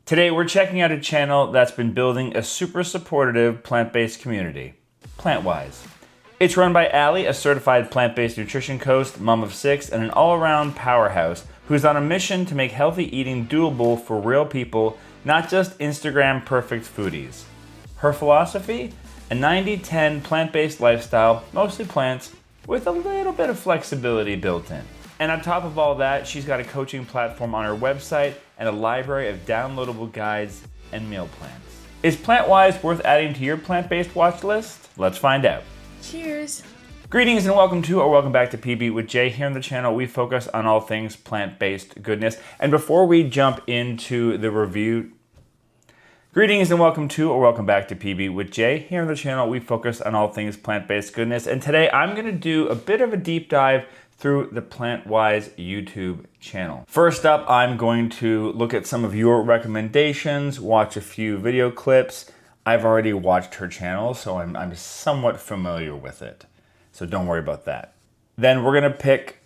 Today we're checking out a channel that's been building a super supportive plant-based community, PlantWhys. It's run by Allie, a certified plant-based nutrition coach, mom of 6, and an all-around powerhouse who's on a mission to make healthy eating doable for real people, not just Instagram perfect foodies. Her philosophy? A 90-10 plant-based lifestyle, mostly plants, with a little bit of flexibility built in. And on top of all that, she's got a coaching platform on her website and a library of downloadable guides and meal plans. Is PlantWhys worth adding to your plant-based watch list? Let's find out. Cheers. Greetings and welcome to or welcome back to PB with Jay. Here on the channel, we focus on all things plant-based goodness. And before we jump into the review, greetings and welcome to or welcome back to PB with Jay. Here on the channel, we focus on all things plant-based goodness. And today I'm going to do a bit of a deep dive through the PlantWhys YouTube channel. First up, I'm going to look at some of your recommendations, watch a few video clips. I've already watched her channel, so I'm somewhat familiar with it. So don't worry about that. Then we're gonna pick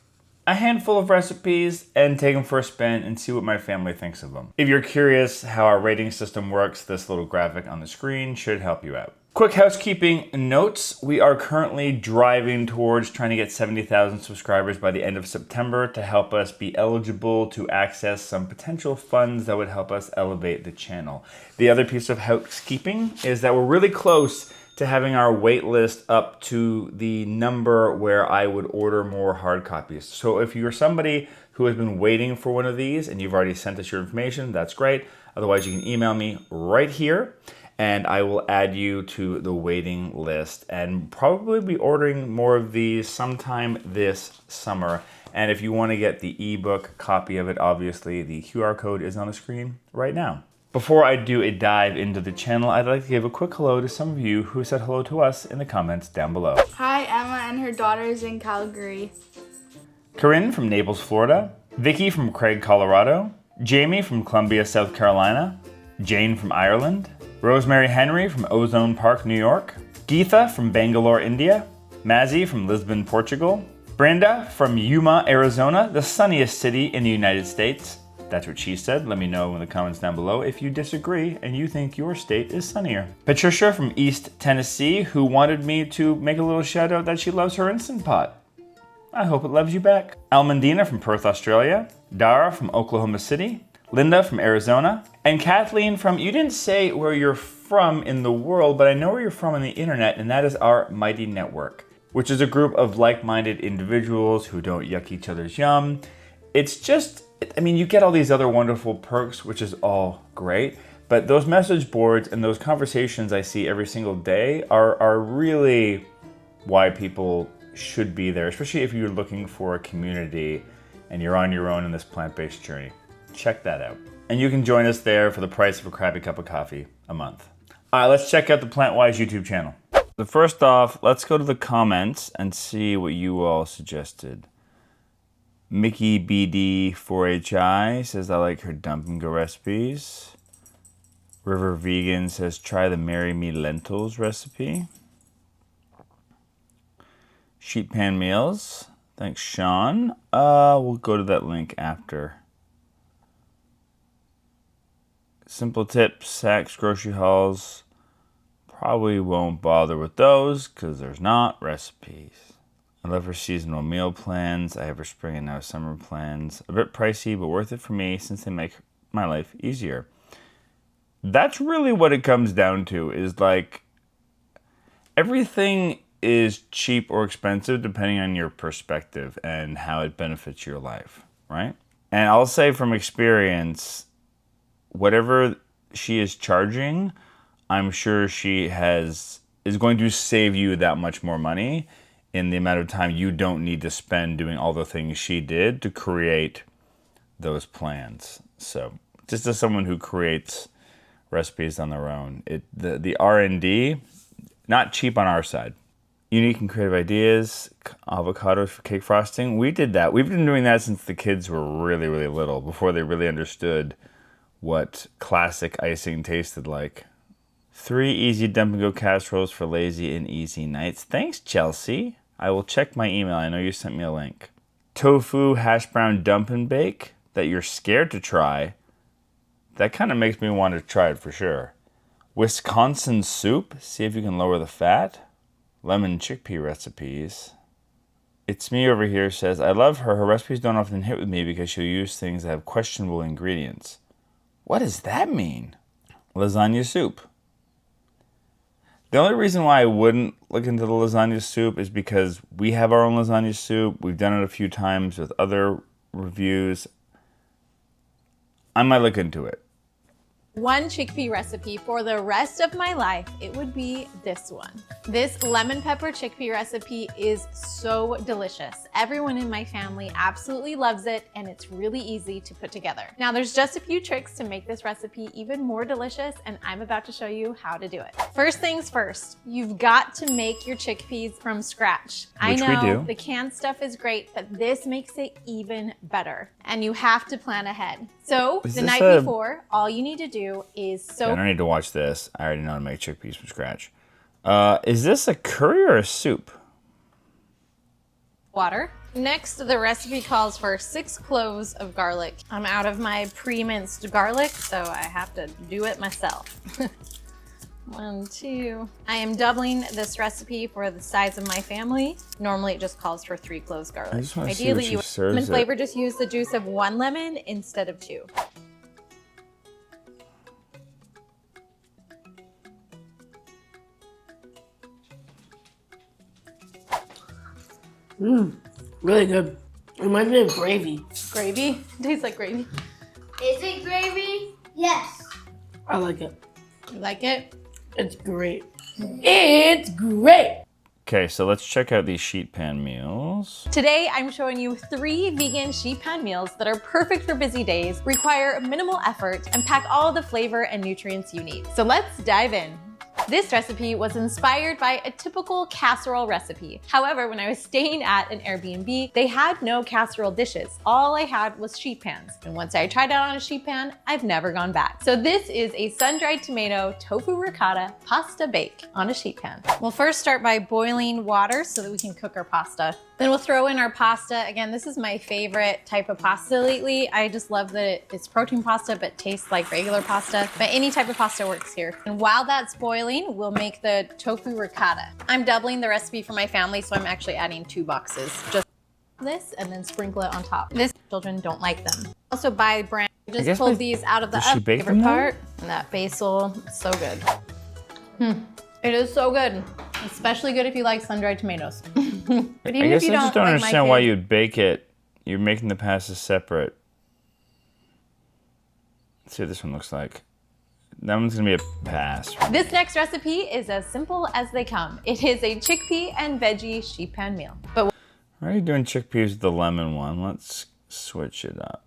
a handful of recipes and take them for a spin and see what my family thinks of them. If you're curious how our rating system works, this little graphic on the screen should help you out. Quick housekeeping notes. We are currently driving towards trying to get 70,000 subscribers by the end of September to help us be eligible to access some potential funds that would help us elevate the channel. The other piece of housekeeping is that we're really close to having our wait list up to the number where I would order more hard copies. So if you're somebody who has been waiting for one of these and you've already sent us your information, that's great. Otherwise, you can email me right here and I will add you to the waiting list and probably be ordering more of these sometime this summer. And if you want to get the ebook copy of it, obviously the QR code is on the screen right now. Before I do a dive into the channel, I'd like to give a quick hello to some of you who said hello to us in the comments down below. Hi, Emma and her daughter is in Calgary. Corinne from Naples, Florida. Vicky from Craig, Colorado. Jamie from Columbia, South Carolina. Jane from Ireland. Rosemary Henry from Ozone Park, New York. Geetha from Bangalore, India. Mazzy from Lisbon, Portugal. Brenda from Yuma, Arizona, the sunniest city in the United States. That's what she said. Let me know in the comments down below if you disagree and you think your state is sunnier. Patricia from East Tennessee, who wanted me to make a little shout out that she loves her Instant Pot. I hope it loves you back. Almandina from Perth, Australia. Dara from Oklahoma City. Linda from Arizona. And Kathleen from, you didn't say where you're from in the world, but I know where you're from on the internet, and that is our Mighty Network, which is a group of like-minded individuals who don't yuck each other's yum. It's just, I mean, you get all these other wonderful perks, which is all great, but those message boards and those conversations I see every single day are really why people should be there, especially if you're looking for a community and you're on your own in this plant-based journey. Check that out. And you can join us there for the price of a crappy cup of coffee a month. All right, let's check out the PlantWhys YouTube channel. So first off, let's go to the comments and see what you all suggested. Mickey BD4HI says, I like her dump and go recipes. River Vegan says, try the Me Lentils recipe. Sheet Pan Meals, thanks Sean. We'll go to that link after. Simple Tips, Saks, grocery hauls. Probably won't bother with those because there's not recipes. I love her seasonal meal plans. I have her spring and now summer plans. A bit pricey, but worth it for me since they make my life easier. That's really what it comes down to, is like everything is cheap or expensive depending on your perspective and how it benefits your life, right? And I'll say from experience, whatever she is charging, I'm sure she is going to save you that much more money in the amount of time you don't need to spend doing all the things she did to create those plans. So just as someone who creates recipes on their own, the R&D, not cheap on our side. Unique and creative ideas, avocados for cake frosting. We did that. We've been doing that since the kids were really, really little, before they really understood what classic icing tasted like. 3 easy dump and go casseroles for lazy and easy nights. Thanks, Chelsea. I will check my email. I know you sent me a link. Tofu hash brown dump and bake that you're scared to try That kind of makes me want to try it for sure. Wisconsin soup. See if you can lower the fat. Lemon chickpea recipes. It's Me over here says, I love her. Her recipes don't often hit with me because she'll use things that have questionable ingredients. What does that mean? Lasagna soup. The only reason why I wouldn't look into the lasagna soup is because we have our own lasagna soup. We've done it a few times with other reviews. I might look into it. One chickpea recipe for the rest of my life, it would be this one. This lemon pepper chickpea recipe is so delicious. Everyone in my family absolutely loves it, and it's really easy to put together. Now, there's just a few tricks to make this recipe even more delicious, and I'm about to show you how to do it. First things first, you've got to make your chickpeas from scratch. Which I we know do. the canned stuff is great, but this makes it even better, and you have to plan ahead. So Is the this night a- before, all you need to do is I soak don't need to watch this. I already know how to make chickpeas from scratch. Is this a curry or a soup? water. Next, the recipe calls for 6 cloves of garlic. I'm out of my pre-minced garlic, so I have to do it myself. 1, 2. I am doubling this recipe for the size of my family. Normally, it just calls for 3 cloves garlic. I just want to see Ideally, what she you serves lemon it. flavor, just use the juice of 1 lemon instead of 2. Really good. Reminds me of gravy. Gravy? Tastes like gravy. Is it gravy? Yes. I like it. You like it? It's great. It's great. Okay, so let's check out these sheet pan meals. Today, I'm showing you 3 vegan sheet pan meals that are perfect for busy days, require minimal effort, and pack all the flavor and nutrients you need. So let's dive in. This recipe was inspired by a typical casserole recipe. However, when I was staying at an Airbnb, they had no casserole dishes. All I had was sheet pans. And once I tried it on a sheet pan, I've never gone back. So this is a sun-dried tomato tofu ricotta pasta bake on a sheet pan. We'll first start by boiling water so that we can cook our pasta. Then we'll throw in our pasta. Again, this is my favorite type of pasta lately. I just love that it's protein pasta, but tastes like regular pasta. But any type of pasta works here. And while that's boiling, we'll make the tofu ricotta. I'm doubling the recipe for my family, so I'm actually adding 2 boxes. Just this and then sprinkle it on top. This, children don't like them. Also buy brand. I guess just pulled my- these out of the does she oven. bake Favorite them though? part, and that basil, it's so good. It is so good. Especially good if you like sun-dried tomatoes. But even I guess if you I just don't like my understand why kids- you'd bake it. You're making the pasta separate. Let's see what this one looks like. That one's gonna be a pass. This next recipe is as simple as they come. It is a chickpea and veggie sheet pan meal. But Why are you doing chickpeas with the lemon one? Let's switch it up.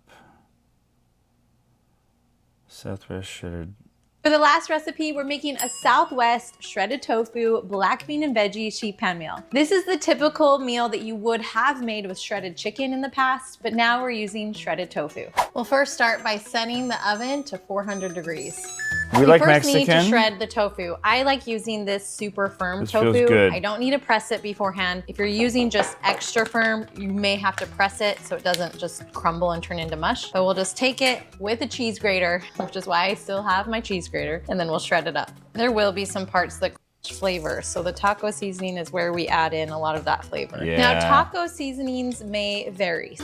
Southwest shredded. for the last recipe, we're making a Southwest shredded tofu, black bean and veggie sheet pan meal. This is the typical meal that you would have made with shredded chicken in the past, but now we're using shredded tofu. We'll first start by setting the oven to 400 degrees. We like first need to Mexican. shred the tofu. I like using this super firm This feels tofu. good. I don't need to press it beforehand. If you're using just extra firm, you may have to press it so it doesn't just crumble and turn into mush. But we'll just take it with a cheese grater, which is why I still have my cheese grater, and then we'll shred it up. There will be some parts that flavor, so the taco seasoning is where we add in a lot of that flavor. Yeah. Now, taco seasonings may vary.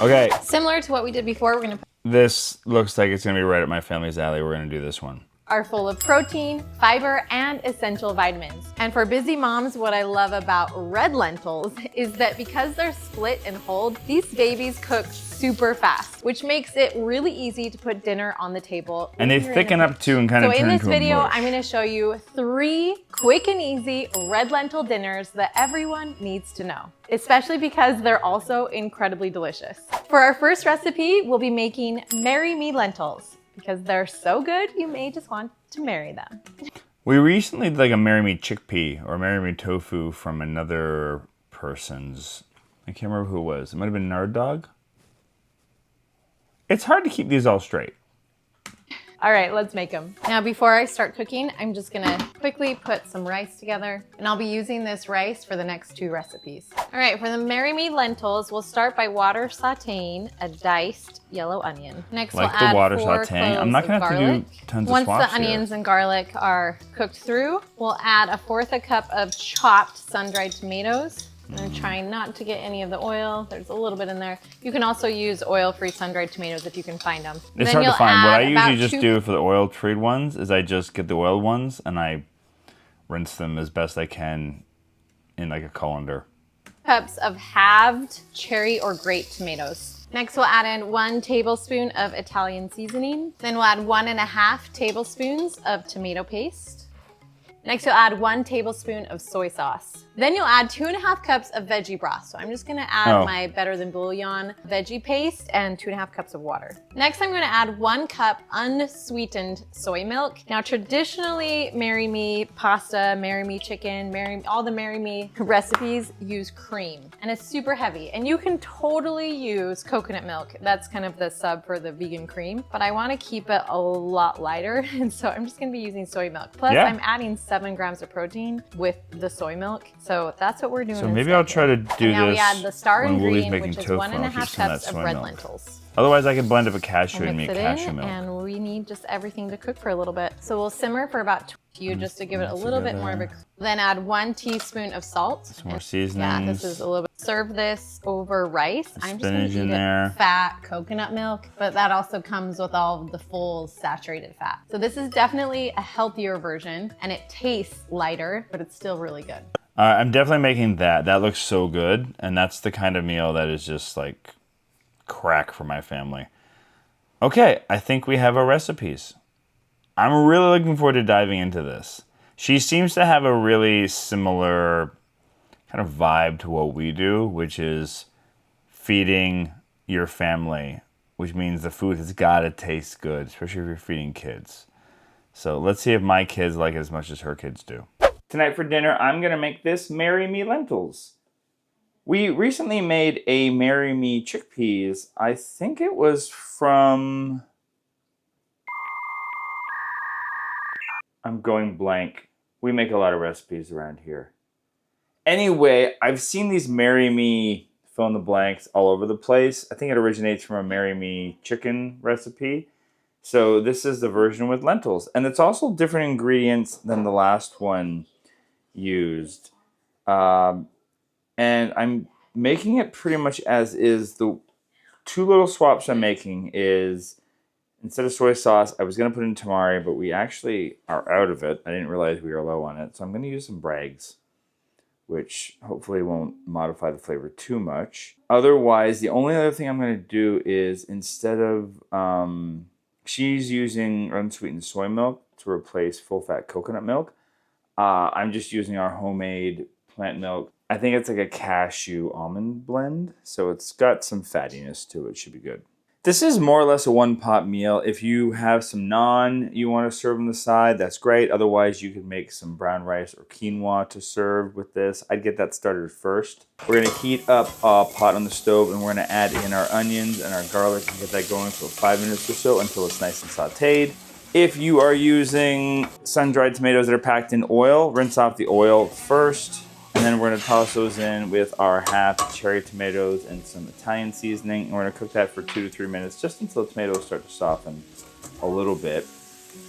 Okay, Similar to what we did before, we're gonna put this looks like it's gonna be right up my family's alley. We're gonna do this one. are full of protein, fiber, and essential vitamins. And for busy moms, what I love about red lentils is that because they're split and hold, these babies cook super fast, which makes it really easy to put dinner on the table. And they when you're in thicken a up too and kind So of turn in this into video, a mush. I'm gonna show you 3 quick and easy red lentil dinners that everyone needs to know, especially because they're also incredibly delicious. For our first recipe, we'll be making Marry Me Lentils. Because they're so good, you may just want to marry them. We recently did like a Marry Me Chickpea or Marry Me Tofu from another person's. I can't remember who it was. It might have been Nerd Dog. It's hard to keep these all straight. All right, let's make them. Now, before I start cooking, I'm just gonna quickly put some rice together, and I'll be using this rice for the next 2 recipes. All right, for the Me Lentils, we'll start by water sauteing a diced yellow onion. Next, we'll add 4 cloves I'm not gonna of have garlic. to do tons Once of swaps the onions here. and garlic are cooked through, we'll add 1/4 cup of chopped sun-dried tomatoes. I'm trying not to get any of the oil. There's a little bit in there. You can also use oil-free sun-dried tomatoes if you can find them. It's hard to find. What I usually just do for the oil-free ones is I just get the oiled ones and I rinse them as best I can in like a colander. Cups of halved cherry or grape tomatoes. Next, we'll add in 1 tablespoon of Italian seasoning. Then we'll add 1.5 tablespoons of tomato paste. Next, you'll add 1 tablespoon of soy sauce. Then you'll add 2.5 cups of veggie broth. So I'm just gonna add my Better Than Bouillon veggie paste and 2.5 cups of water. Next, I'm gonna add 1 cup unsweetened soy milk. Now, traditionally, Marry Me pasta, Marry Me chicken, all the Marry Me recipes use cream, and it's super heavy. And you can totally use coconut milk. That's kind of the sub for the vegan cream, but I wanna keep it a lot lighter, and so I'm just gonna be using soy milk. Plus, I'm adding 7 grams of protein with the soy milk. So that's what we're doing. So maybe I'll try to do now this. We add the star when Woolie's ingredient, making which is tofu. 1.5 cups of red lentils. Otherwise, I can blend up a cashew We'll and mix make it cashew in, milk. and we need just everything to cook for a little bit. So we'll simmer for about just to give it a little bit more of a. Then add 1 teaspoon of salt. Some more seasonings. Yeah, this is a little bit. Serve this over rice. I'm just gonna eat in there. Fat coconut milk, but that also comes with all of the full saturated fat. So this is definitely a healthier version, and it tastes lighter, but it's still really good. I'm definitely making that. That looks so good, and that's the kind of meal that is just like crack for my family. Okay, I think we have our recipes. I'm really looking forward to diving into this. She seems to have a really similar kind of vibe to what we do, which is feeding your family, which means the food has got to taste good, especially if you're feeding kids. So let's see if my kids like it as much as her kids do. Tonight for dinner, I'm gonna make this Marry Me Lentils. We recently made a Marry Me Chickpeas. I think it was from... I'm going blank. We make a lot of recipes around here. Anyway, I've seen these Marry Me fill in the blanks all over the place. I think it originates from a Marry Me chicken recipe. So this is the version with lentils. And it's also different ingredients than the last one used. And I'm making it pretty much as is. The 2 little swaps I'm making is, instead of soy sauce, I was going to put in tamari, but we actually are out of it. I didn't realize we were low on it. So I'm going to use some Bragg's, which hopefully won't modify the flavor too much. Otherwise, the only other thing I'm going to do is, instead of, she's using unsweetened soy milk to replace full-fat coconut milk. I'm just using our homemade plant milk. I think it's like a cashew almond blend, so it's got some fattiness to it. Should be good. This is more or less a one-pot meal. If you have some naan you want to serve on the side, that's great. Otherwise, you could make some brown rice or quinoa to serve with this. I'd get that started first. We're going to heat up a pot on the stove, and we're going to add in our onions and our garlic and get that going for 5 minutes or so until it's nice and sauteed. If you are using sun-dried tomatoes that are packed in oil, rinse off the oil first. And then we're going to toss those in with our half cherry tomatoes and some Italian seasoning. And we're going to cook that for 2 to 3 minutes, just until the tomatoes start to soften a little bit.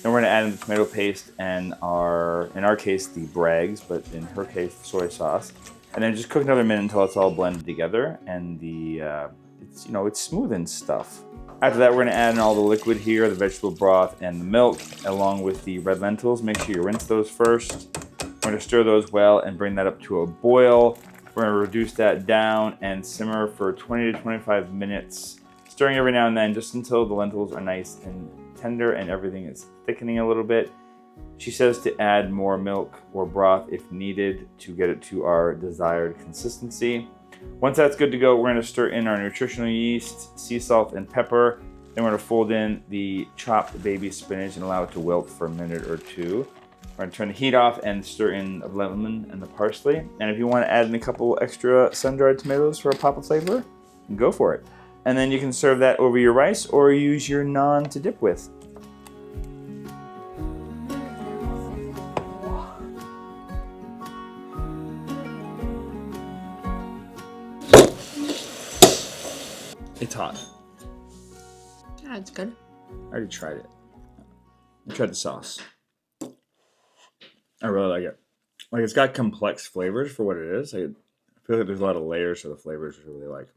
Then we're going to add in the tomato paste and in our case, the Bragg's, but in her case, the soy sauce. And then just cook another minute until it's all blended together and it's smooth and stuff. After that, we're going to add in all the liquid here, the vegetable broth and the milk, along with the red lentils. Make sure you rinse those first. We're going to stir those well and bring that up to a boil. We're going to reduce that down and simmer for 20 to 25 minutes, stirring every now and then just until the lentils are nice and tender and everything is thickening a little bit. She says to add more milk or broth if needed to get it to our desired consistency. Once that's good to go, we're going to stir in our nutritional yeast, sea salt, and pepper. Then we're going to fold in the chopped baby spinach and allow it to wilt for a minute or 2. We're going to turn the heat off and stir in the lemon and the parsley. And if you want to add in a couple extra sun-dried tomatoes for a pop of flavor, go for it. And then you can serve that over your rice or use your naan to dip with. It's hot. Yeah, it's good. I already tried it. I tried the sauce. I really like it. Like, it's got complex flavors for what it is. I feel like there's a lot of layers to the flavors, which I really like.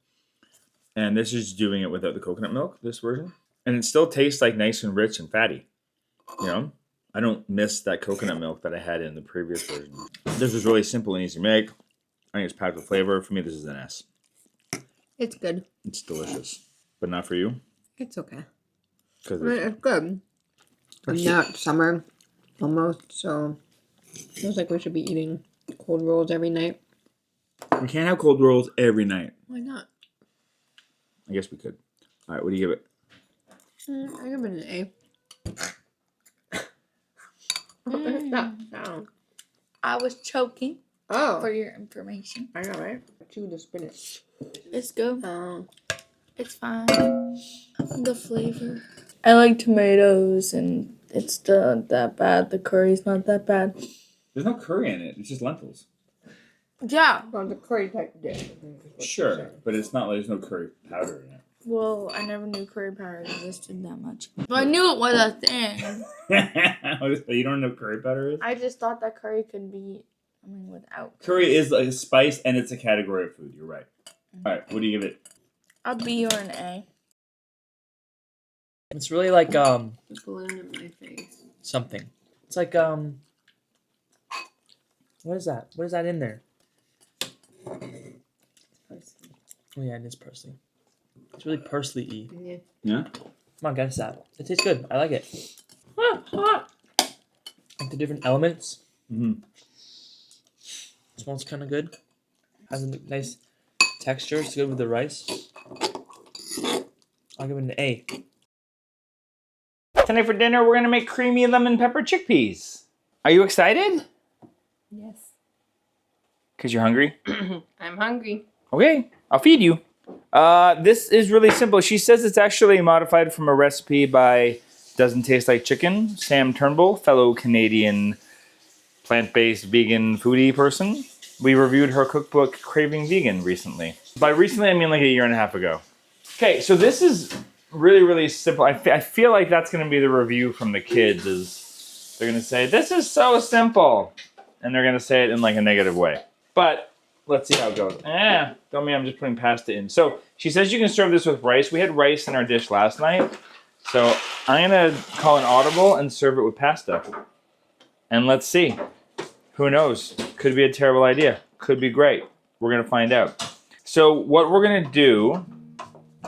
And this is doing it without the coconut milk, this version. And it still tastes like nice and rich and fatty. You know? I don't miss that coconut milk that I had in the previous version. This is really simple and easy to make. I think it's packed with flavor. For me, this is an S. It's good. It's delicious. But not for you? It's okay. I Because mean, it's good. And now it's summer, almost, so feels like we should be eating cold rolls every night. we can't have cold rolls every night. Why not? I guess we could. All right, what do you give it? I give it an A. What's that sound? I was choking Oh, for your information. I know, right? Chew the spinach. It's good. Oh. It's fine. The flavor. I like tomatoes, and it's not that bad. The curry's not that bad. There's no curry in it. It's just lentils. Yeah. Well, the curry type dish. I think is what Sure, you're saying. but it's not like there's no curry powder in Well, I never knew curry powder existed that much. But I knew it was a thing. it. You don't know what curry powder is? I just thought that curry could be, without. Curry is like a spice, and it's a category of food. You're right. All right, what do you give it? A B or an A. It's really like The balloon in my face. something. It's like what is that? What is that in there? Oh yeah, it is parsley. It's really parsley-y. Yeah. Yeah? Come on, guess that. It tastes good. I like it. Like the different elements. Mm-hmm. Smells kind of good. Has a nice texture. It's good with the rice. I'll give it an A. Tonight for dinner, we're going to make creamy lemon pepper chickpeas. Are you excited? Yes. Because you're hungry? I'm hungry. Okay, I'll feed you. This is really simple. She says it's actually modified from a recipe by Doesn't Taste Like Chicken, Sam Turnbull, fellow Canadian plant-based vegan foodie person. We reviewed her cookbook, Craving Vegan, recently. By recently, I mean like a year and a half ago. Okay, so this is really, really simple. I feel like that's going to be the review from the kids. Is they're going to say, this is so simple. And they're going to say it in like a negative way. But let's see how it goes. Don't mean I'm just putting pasta in. So she says you can serve this with rice. We had rice in our dish last night. So I'm going to call an audible and serve it with pasta. And let's see. Who knows? Could be a terrible idea. Could be great. We're going to find out. So what we're going to do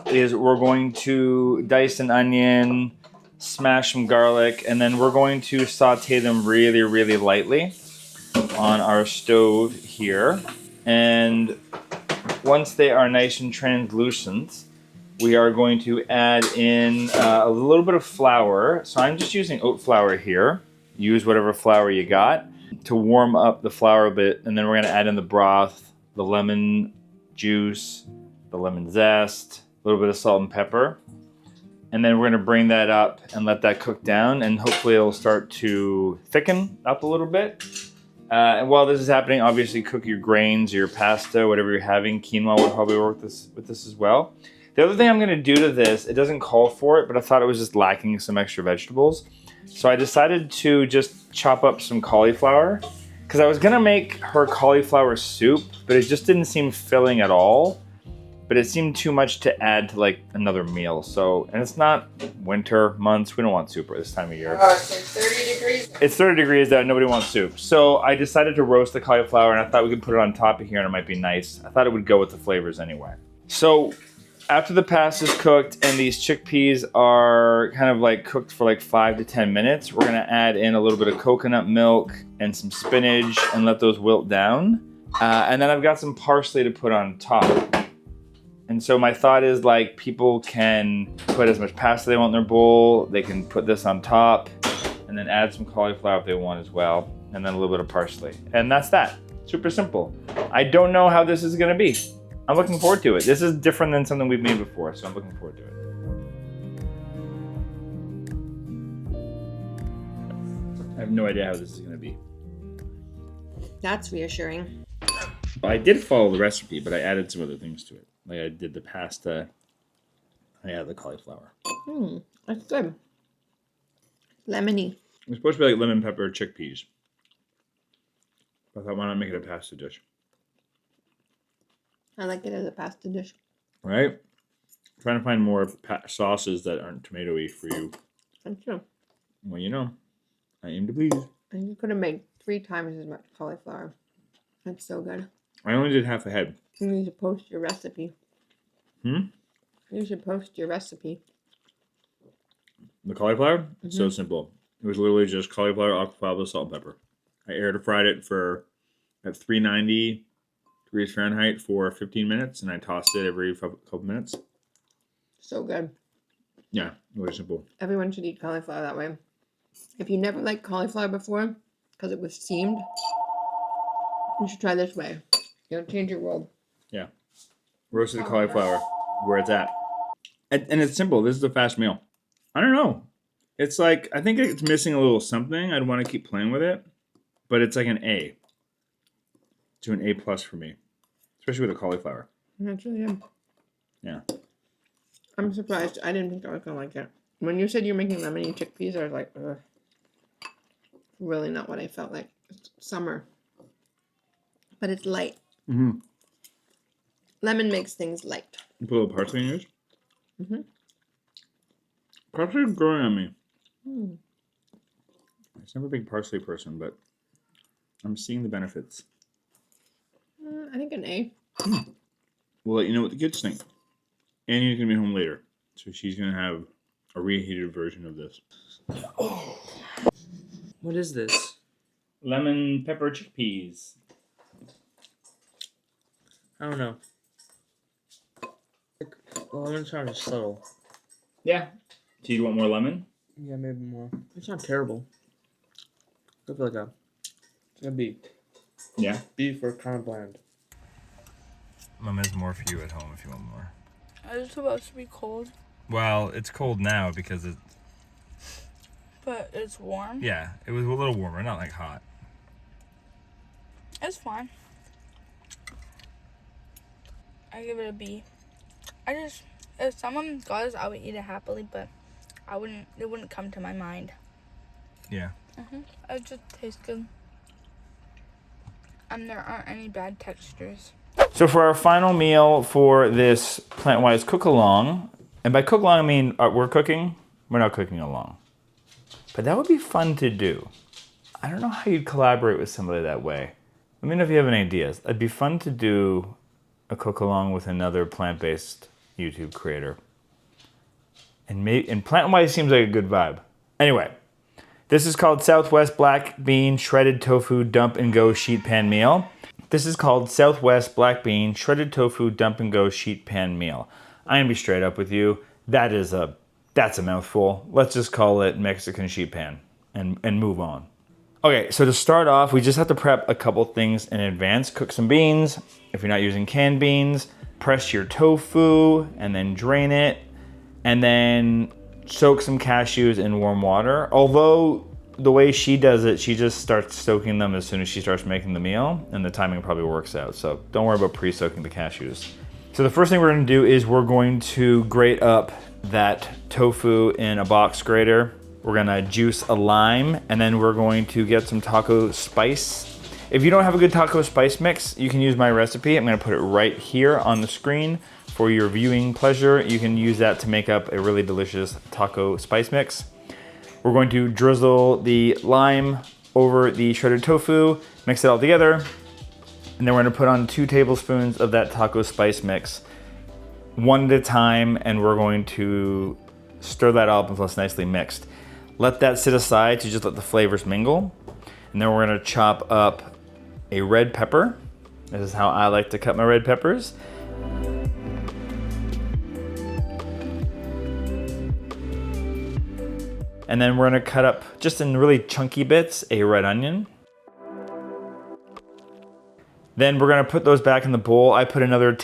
is we're going to dice an onion, smash some garlic, and then we're going to saute them really, really lightly on our stove here. And once they are nice and translucent, we are going to add in a little bit of flour. So I'm just using oat flour here. Use whatever flour you got to warm up the flour a bit. And then we're going to add in the broth, the lemon juice, the lemon zest, a little bit of salt and pepper. And then we're going to bring that up and let that cook down. And hopefully it'll start to thicken up a little bit. And while this is happening, obviously cook your grains, your pasta, whatever you're having. Quinoa would probably work with this as well. The other thing I'm going to do to this, it doesn't call for it, but I thought it was just lacking some extra vegetables. So I decided to just chop up some cauliflower. Because I was going to make her cauliflower soup, but it just didn't seem filling at all. But it seemed too much to add to like another meal. So, and it's not winter months. We don't want soup at this time of year. It's like 30 degrees. It's 30 degrees out. Nobody wants soup. So I decided to roast the cauliflower, and I thought we could put it on top of here, and it might be nice. I thought it would go with the flavors anyway. So after the pasta is cooked and these chickpeas are kind of like cooked for like 5 to 10 minutes, we're gonna add in a little bit of coconut milk and some spinach and let those wilt down. And then I've got some parsley to put on top. And so my thought is like people can put as much pasta they want in their bowl. They can put this on top and then add some cauliflower if they want as well. And then a little bit of parsley. And that's that. Super simple. I don't know how this is gonna be. I'm looking forward to it. This is different than something we've made before, so I'm looking forward to it. I have no idea how this is gonna be. That's reassuring. I did follow the recipe, but I added some other things to it. Like I did the pasta Yeah, the cauliflower. That's good. Lemony. It's supposed to be like lemon pepper chickpeas. I thought, why not make it a pasta dish? I like it as a pasta dish. Right? Trying to find more sauces that aren't tomatoey for you. Thank you. Well, you know, I aim to please. And you could have made 3 times as much cauliflower. That's so good. I only did half a head. You need to post your recipe. Hmm? You should post your recipe. The cauliflower? It's so simple. It was literally just cauliflower, aquafaba, salt, and pepper. I air fried it for at 390 degrees Fahrenheit for 15 minutes, and I tossed it every couple minutes. So good. Yeah, really simple. Everyone should eat cauliflower that way. If you never liked cauliflower before, because it was steamed, you should try this way. It'll change your world. Yeah. Roasted cauliflower, where it's at. And it's simple. This is a fast meal. I don't know. It's like, I think it's missing a little something. I'd want to keep playing with it. But it's like an A. To an A plus for me. Especially with the cauliflower. That's really good. Yeah. I'm surprised. I didn't think I was going to like it. When you said you're making lemony chickpeas, I was like, ugh. Really not what I felt like. It's summer. But it's light. Mm-hmm. Lemon makes things light. You put a little parsley in yours? Mm-hmm. Parsley is growing on me. Mm. I was never a big parsley person, but I'm seeing the benefits. I think an A. We'll let you know what the kids think. Annie's going to be home later, so she's going to have a reheated version of this. Oh. What is this? Lemon pepper chickpeas. I don't know. The lemon sound is subtle. Yeah. Do you want more lemon? Yeah, maybe more. It's not terrible. I feel like it's a B. Yeah. Beef or kind of bland. Mom has more for you at home if you want more. Is it supposed to be cold? Well, it's cold now because it. But it's warm? Yeah, it was a little warmer, not like hot. It's fine. I give it a B. If someone got this, I would eat it happily, but it wouldn't come to my mind. Yeah. It just tastes good. And there aren't any bad textures. So for our final meal for this PlantWhys cook-along, and by cook-along I mean we're cooking, we're not cooking along. But that would be fun to do. I don't know how you'd collaborate with somebody that way. Let me know if you have any ideas. It'd be fun to do a cook-along with another plant-based YouTube creator. And PlantWhys seems like a good vibe. Anyway, this is called Southwest Black Bean Shredded Tofu Dump and Go Sheet Pan Meal. This is called Southwest Black Bean Shredded Tofu Dump and Go Sheet Pan Meal. I'm gonna be straight up with you. That's a mouthful. Let's just call it Mexican sheet pan and move on. Okay, so to start off, we just have to prep a couple things in advance. Cook some beans. If you're not using canned beans, press your tofu and then drain it. And then soak some cashews in warm water. Although the way she does it, she just starts soaking them as soon as she starts making the meal, and the timing probably works out. So don't worry about pre-soaking the cashews. So the first thing we're gonna do is we're going to grate up that tofu in a box grater. We're gonna juice a lime, and then we're going to get some taco spice. If you don't have a good taco spice mix, you can use my recipe. I'm gonna put it right here on the screen for your viewing pleasure. You can use that to make up a really delicious taco spice mix. We're going to drizzle the lime over the shredded tofu, mix it all together, and then we're gonna put on 2 tablespoons of that taco spice mix, one at a time, and we're going to stir that up until it's nicely mixed. Let that sit aside to just let the flavors mingle. And then we're gonna chop up a red pepper. This is how I like to cut my red peppers. And then we're gonna cut up, just in really chunky bits, a red onion. Then we're gonna put those back in the bowl. I put another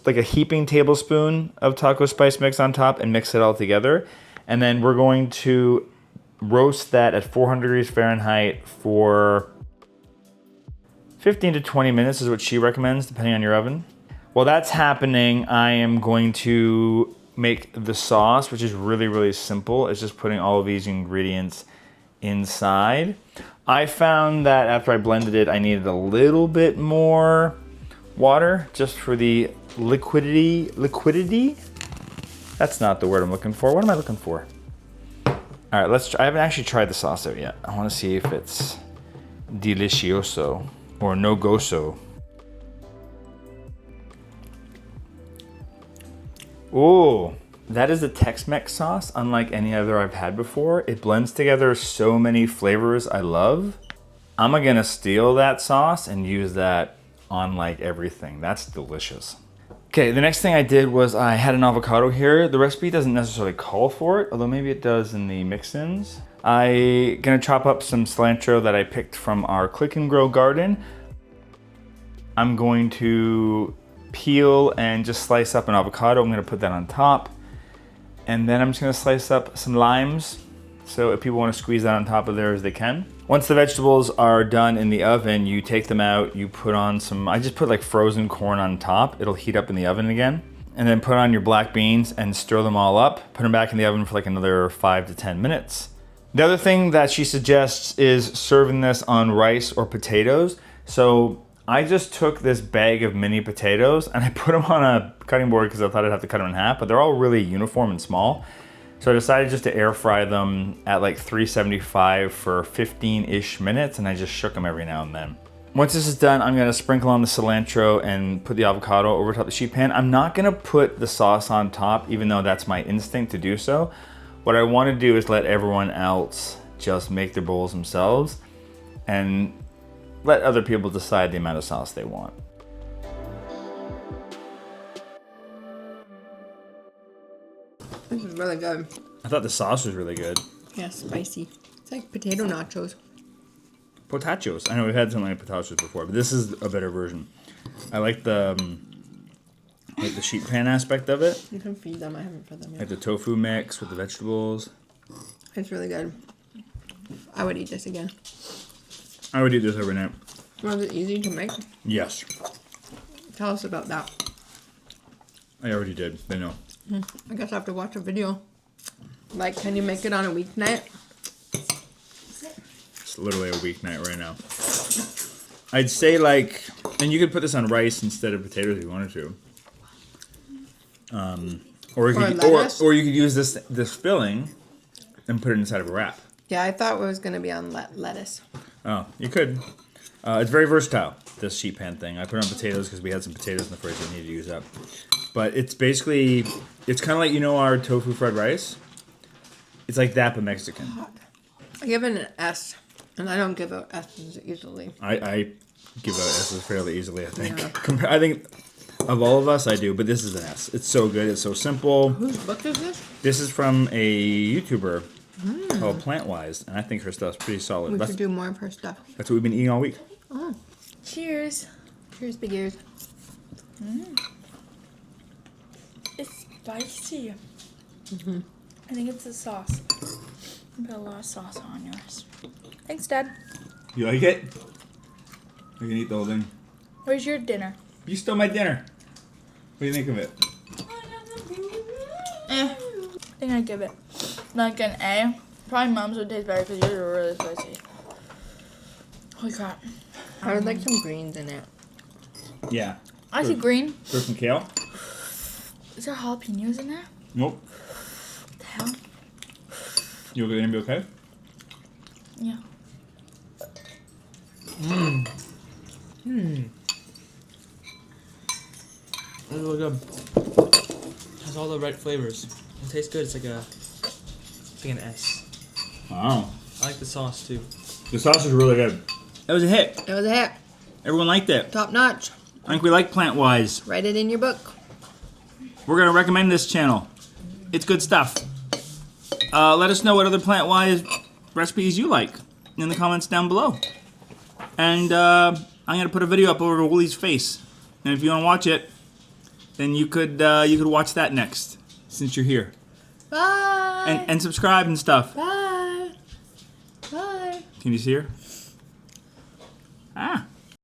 like a heaping tablespoon of taco spice mix on top and mix it all together. And then we're going to roast that at 400 degrees Fahrenheit for 15 to 20 minutes is what she recommends, depending on your oven. While that's happening, I am going to make the sauce, which is really, really simple. It's just putting all of these ingredients inside. I found that after I blended it, I needed a little bit more water just for the liquidity? That's not the word I'm looking for. What am I looking for? All right, let's try. I haven't actually tried the sauce out yet. I want to see if it's delicioso or no goso. Ooh, that is a Tex-Mex sauce, unlike any other I've had before. It blends together so many flavors I love. I'm gonna steal that sauce and use that on like everything. That's delicious. Okay, the next thing I did was I had an avocado here. The recipe doesn't necessarily call for it, although maybe it does in the mix-ins. I'm gonna chop up some cilantro that I picked from our Click and Grow garden. I'm going to peel and just slice up an avocado. I'm gonna put that on top. And then I'm just gonna slice up some limes. So if people wanna squeeze that on top of theirs, they can. Once the vegetables are done in the oven, you take them out, you put on some, I just put like frozen corn on top. It'll heat up in the oven again. And then put on your black beans and stir them all up. Put them back in the oven for like another 5 to 10 minutes. The other thing that she suggests is serving this on rice or potatoes. So I just took this bag of mini potatoes and I put them on a cutting board because I thought I'd have to cut them in half, but they're all really uniform and small. So I decided just to air fry them at like 375 for 15-ish minutes, and I just shook them every now and then. Once this is done, I'm gonna sprinkle on the cilantro and put the avocado over top of the sheet pan. I'm not gonna put the sauce on top, even though that's my instinct to do so. What I wanna do is let everyone else just make their bowls themselves and let other people decide the amount of sauce they want. This is really good. I thought the sauce was really good. Yeah, spicy. It's like potato nachos. Potatoes. I know we've had something like potatoes before, but this is a better version. I like the sheet pan aspect of it. You can feed them. I haven't fed them yet. Like the tofu mix with the vegetables. It's really good. I would eat this again. I would eat this every night. Was it easy to make? Yes. Tell us about that. I already did. I know. I guess I have to watch a video. Like, can you make it on a weeknight? It's literally a weeknight right now. I'd say like, and you could put this on rice instead of potatoes if you wanted to. Or you could use this filling and put it inside of a wrap. Yeah, I thought it was going to be on lettuce. Oh, you could. It's very versatile, this sheet pan thing. I put it on potatoes because we had some potatoes in the fridge that needed to use up. But it's basically, it's kind of like, you know, our tofu fried rice? It's like that, but Mexican. I give it an S, and I don't give out S's easily. I give out S's fairly easily, I think. Yeah. I think of all of us, I do, but this is an S. It's so good. It's so simple. Whose book is this? This is from a YouTuber called PlantWhys, and I think her stuff's pretty solid. We should do more of her stuff. That's what we've been eating all week. Oh, Cheers. cheers, big ears. It's spicy. I think it's the sauce. I put a lot of sauce on yours. Thanks, Dad. You like it? You can eat the whole thing. Where's your dinner? You stole my dinner. What do you think of it? I think I'd give it like an A. Probably Mom's would taste better because yours are really spicy. Holy crap. I would like some greens in it. Yeah. I see green. Throw some kale? Is there jalapenos in there? Nope. What the hell? You gonna be okay? Yeah. It's really good. Has all the right flavors. It tastes good. It's like an S. Wow. I like the sauce too. The sauce is really good. That was a hit. It was a hit. Everyone liked it. Top notch. I think we like PlantWhys. Write it in your book. We're gonna recommend this channel. It's good stuff. Let us know what other PlantWhys recipes you like in the comments down below. And I'm gonna put a video up over Woolie's face. And if you wanna watch it, then you could watch that next, since you're here. Bye. And subscribe and stuff. Bye. Bye. Can you see her? Ah.